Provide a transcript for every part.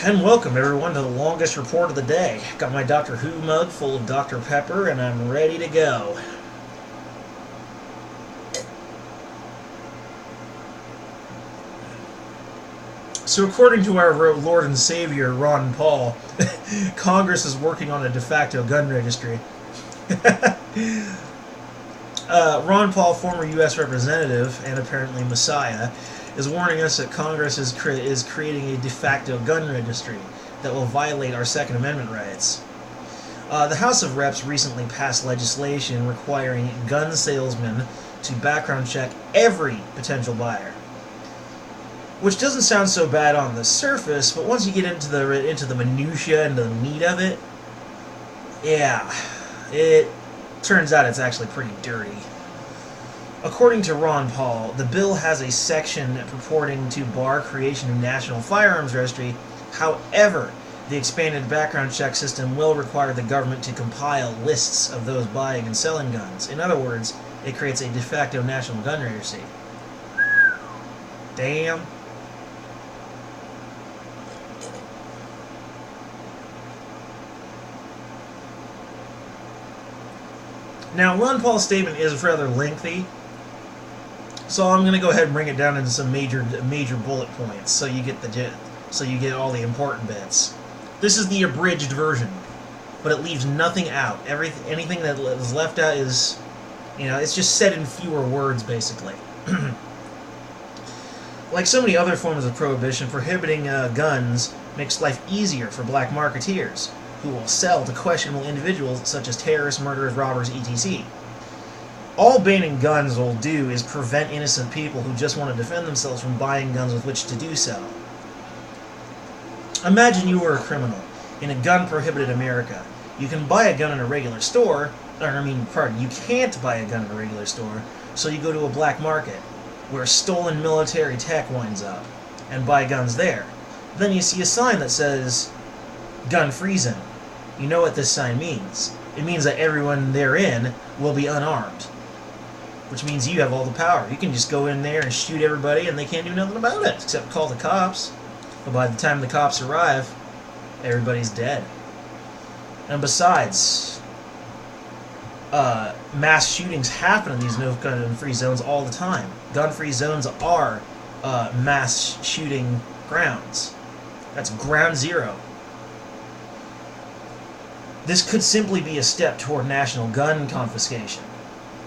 And welcome everyone to the longest report of the day. Got my Doctor Who mug full of Dr. Pepper and I'm ready to go. So according to our Lord and Savior, Ron Paul, Congress is working on a de facto gun registry. Ron Paul, former U.S. representative and apparently messiah, is warning us that Congress is creating a de facto gun registry that will violate our Second Amendment rights. The House of Reps recently passed legislation requiring gun salesmen to background check every potential buyer. Which doesn't sound so bad on the surface, but once you get into the minutia and the meat of it, yeah, it turns out it's actually pretty dirty. According to Ron Paul, the bill has a section purporting to bar creation of national firearms registry. However, the expanded background check system will require the government to compile lists of those buying and selling guns. In other words, it creates a de facto national gun registry. Damn. Now, Ron Paul's statement is rather lengthy, so I'm going to go ahead and bring it down into some major bullet points, so you get all the important bits. This is the abridged version, but it leaves nothing out. Anything that is left out is, it's just said in fewer words, basically. Like so many other forms of prohibition, prohibiting guns makes life easier for black marketeers, who will sell to questionable individuals such as terrorists, murderers, robbers, etc. All banning guns will do is prevent innocent people who just want to defend themselves from buying guns with which to do so. Imagine you were a criminal in a gun-prohibited America. You can buy a gun in a regular store, you can't buy a gun in a regular store, so you go to a black market, where stolen military tech winds up, and buy guns there. Then you see a sign that says, gun-free zone. You know what this sign means. It means that everyone therein will be unarmed. Which means you have all the power. You can just go in there and shoot everybody and they can't do nothing about it, except call the cops. But by the time the cops arrive, everybody's dead. And besides, mass shootings happen in these no gun-free zones all the time. Gun-free zones are mass shooting grounds. That's ground zero. This could simply be a step toward national gun confiscation.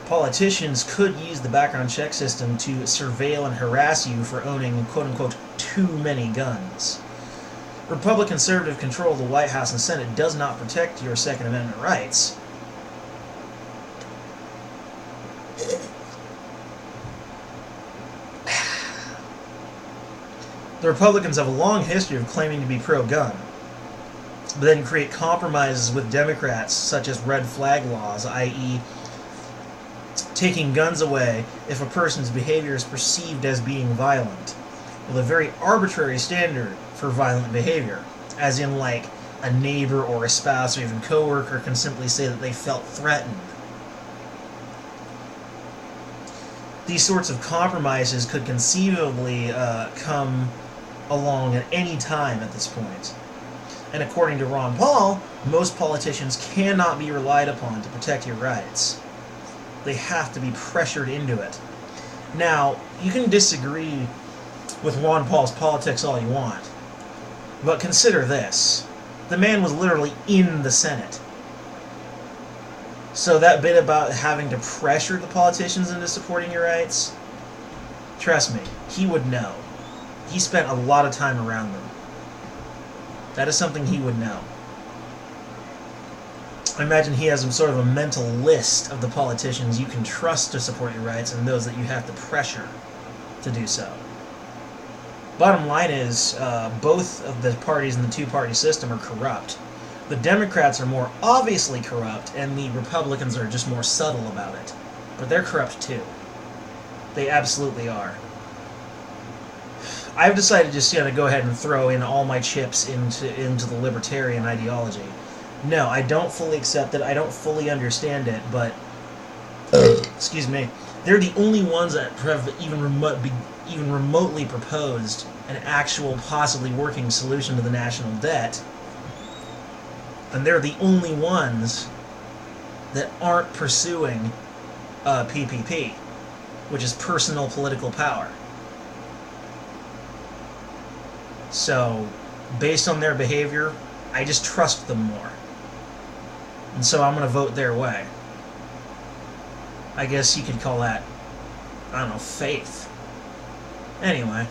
Politicians could use the background check system to surveil and harass you for owning, quote-unquote, too many guns. Republican-conservative control of the White House and Senate does not protect your Second Amendment rights. The Republicans have a long history of claiming to be pro-gun, but then create compromises with Democrats, such as red flag laws, i.e., taking guns away if a person's behavior is perceived as being violent, with a very arbitrary standard for violent behavior, as in, like, a neighbor or a spouse or even coworker can simply say that they felt threatened. These sorts of compromises could conceivably come along at any time at this point. And according to Ron Paul, most politicians cannot be relied upon to protect your rights. They have to be pressured into it. Now, you can disagree with Ron Paul's politics all you want, but consider this. The man was literally in the Senate. So that bit about having to pressure the politicians into supporting your rights, trust me, he would know. He spent a lot of time around them. That is something he would know. I imagine he has some sort of a mental list of the politicians you can trust to support your rights and those that you have to pressure to do so. Bottom line is, both of the parties in the two-party system are corrupt. The Democrats are more obviously corrupt, and the Republicans are just more subtle about it. But they're corrupt too. They absolutely are. I've decided just to go ahead and throw in all my chips into the libertarian ideology. No, I don't fully accept it. I don't fully understand it, but excuse me, they're the only ones that have even even remotely proposed an actual, possibly working solution to the national debt, then they're the only ones that aren't pursuing PPP, which is personal political power. So, based on their behavior, I just trust them more. And so I'm going to vote their way. I guess you could call that, I don't know, faith. Anyway.